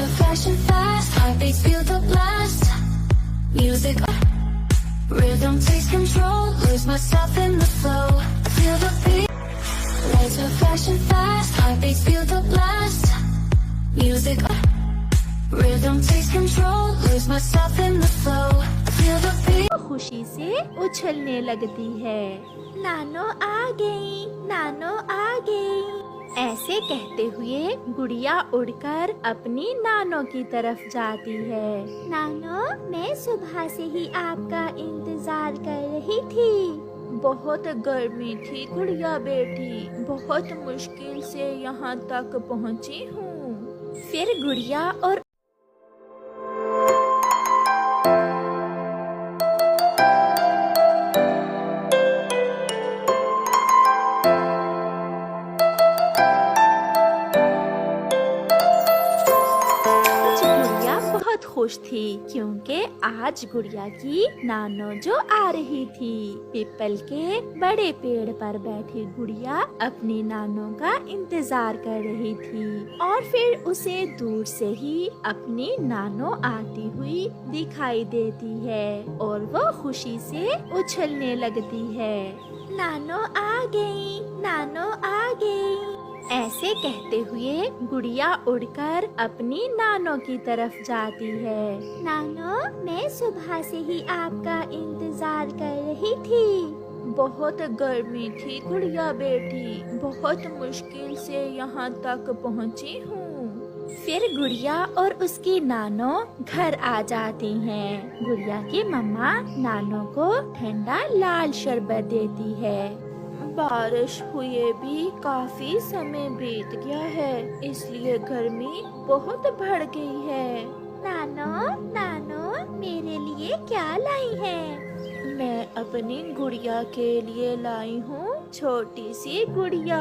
are flashing fast, heartbeats feel the blast. Music, rhythm takes control, lose myself in the flow. Feel the beat. Lights are flashing fast, heartbeats feel the blast. Music, rhythm takes control, lose myself in the flow. Feel the beat. खुशी से उछलने लगती है। नानो आ गई, नानो आ गई। ऐसे कहते हुए गुड़िया उड़कर अपनी नानो की तरफ जाती है। नानो, मैं सुबह से ही आपका इंतजार कर रही थी। बहुत गर्मी थी गुड़िया बेटी, बहुत मुश्किल से यहाँ तक पहुँची हूँ। फिर गुड़िया और खुश थी क्योंकि आज गुड़िया की नानो जो आ रही थी। पीपल के बड़े पेड़ पर बैठी गुड़िया अपनी नानो का इंतजार कर रही थी और फिर उसे दूर से ही अपनी नानो आती हुई दिखाई देती है और वो खुशी से उछलने लगती है। नानो आ गई, नानो आ गई। ऐसे कहते हुए गुड़िया उड़कर अपनी नानो की तरफ जाती है। नानो, मैं सुबह से ही आपका इंतजार कर रही थी। बहुत गर्मी थी गुड़िया बेटी, बहुत मुश्किल से यहाँ तक पहुँची हूँ। फिर गुड़िया और उसकी नानो घर आ जाती हैं। गुड़िया की मम्मा नानो को ठंडा लाल शरबत देती है। बारिश हुए भी काफी समय बीत गया है, इसलिए गर्मी बहुत बढ़ गई है। नानो, नानो, मेरे लिए क्या लाई है? मैं अपनी गुड़िया के लिए लाई हूँ छोटी सी गुड़िया।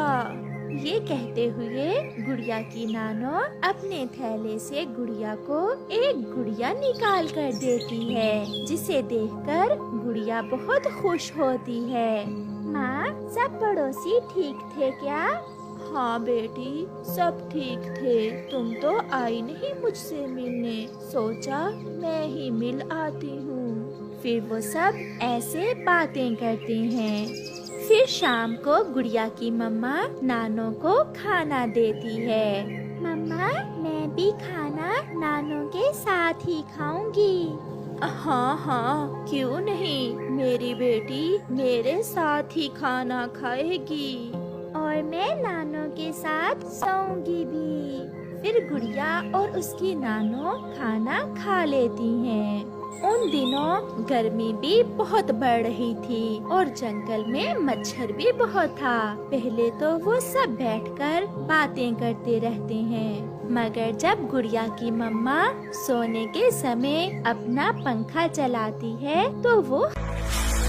ये कहते हुए गुड़िया की नानो अपने थैले से गुड़िया को एक गुड़िया निकाल कर देती है, जिसे देखकर गुड़िया बहुत खुश होती है। माँ, सब पड़ोसी ठीक थे क्या? हाँ बेटी, सब ठीक थे। तुम तो आई नहीं मुझसे मिलने, सोचा मैं ही मिल आती हूँ। फिर वो सब ऐसे बातें करते हैं। फिर शाम को गुड़िया की मम्मा नानो को खाना देती है। मम्मा, मैं भी खाना नानो के साथ ही खाऊंगी। हाँ हाँ, क्यों नहीं, मेरी बेटी मेरे साथ ही खाना खाएगी और मैं नानो के साथ सोऊंगी भी। फिर गुड़िया और उसकी नानो खाना खा लेती हैं। उन दिनों गर्मी भी बहुत बढ़ रही थी और जंगल में मच्छर भी बहुत था। पहले तो वो सब बैठकर बातें करते रहते हैं, मगर जब गुड़िया की मम्मा सोने के समय अपना पंखा चलाती है तो वो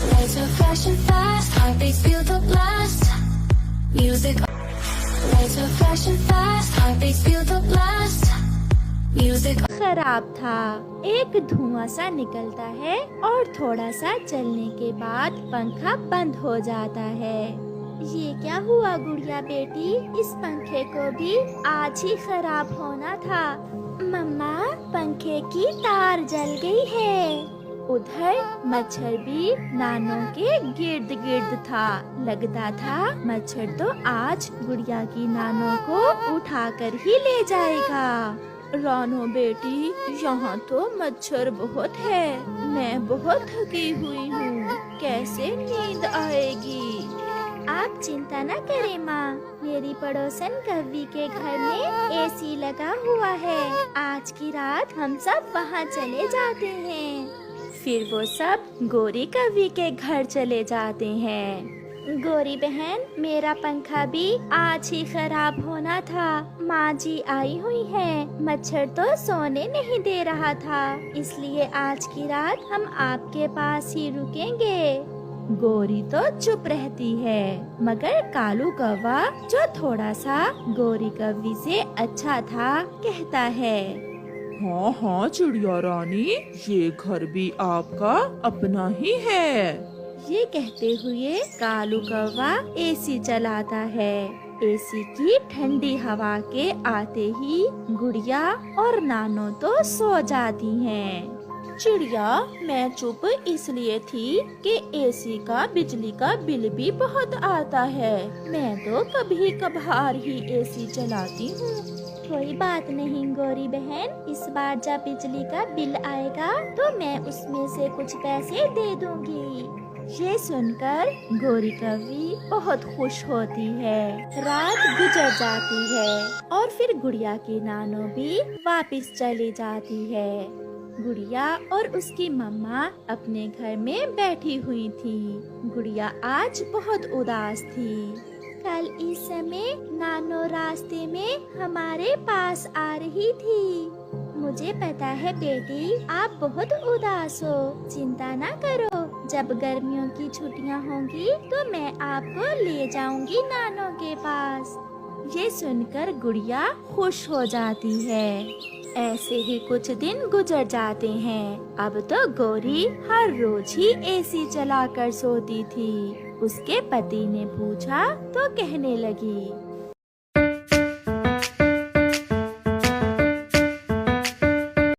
Lights are flashing fast, heartbeats feel the blast. Music, lights are flashing fast, heartbeats feel the blast. Music खराब था। एक धुआं सा निकलता है और थोड़ा सा चलने के बाद पंखा बंद हो जाता है। ये क्या हुआ गुड़िया बेटी, इस पंखे को भी आज ही खराब होना था। मम्मा, पंखे की तार जल गई है। उधर मच्छर भी नानो के गिर्द गिर्द था। लगता था मच्छर तो आज गुड़िया की नानो को उठाकर ही ले जाएगा। रानो बेटी, यहाँ तो मच्छर बहुत है, मैं बहुत थकी हुई हूँ, कैसे नींद आएगी? आप चिंता न करें माँ, मेरी पड़ोसन कव्वी के घर में एसी लगा हुआ है। आज की रात हम सब वहाँ चले जाते हैं। फिर वो सब गोरी कव्वी के घर चले जाते हैं। गोरी बहन, मेरा पंखा भी आज ही खराब होना था। माँ जी आई हुई है, मच्छर तो सोने नहीं दे रहा था, इसलिए आज की रात हम आपके पास ही रुकेंगे। गोरी तो चुप रहती है, मगर कालू कौवा जो थोड़ा सा गोरी कव्वी से अच्छा था कहता है, हाँ हाँ चिड़िया रानी, ये घर भी आपका अपना ही है। ये कहते हुए कालू कौवा एसी चलाता है। एसी की ठंडी हवा के आते ही गुड़िया और नानो तो सो जाती हैं। चिड़िया, मैं चुप इसलिए थी कि एसी का बिजली का बिल भी बहुत आता है। मैं तो कभी कभार ही एसी चलाती हूँ। कोई बात नहीं गौरी बहन, इस बार जब बिजली का बिल आएगा तो मैं उसमें से कुछ पैसे दे दूंगी। ये सुनकर गौरी कवि बहुत खुश होती है। रात गुजर जाती है और फिर गुड़िया की नानो भी वापस चली जाती है। गुड़िया और उसकी मम्मा अपने घर में बैठी हुई थी। गुड़िया आज बहुत उदास थी। कल इस समय नानो रास्ते में हमारे पास आ रही थी। मुझे पता है बेटी, आप बहुत उदास हो। चिंता ना करो, जब गर्मियों की छुट्टियां होंगी तो मैं आपको ले जाऊंगी नानो के पास। ये सुनकर गुड़िया खुश हो जाती है। ऐसे ही कुछ दिन गुजर जाते हैं। अब तो गौरी हर रोज ही एसी चलाकर सोती थी। उसके पति ने पूछा तो कहने लगी,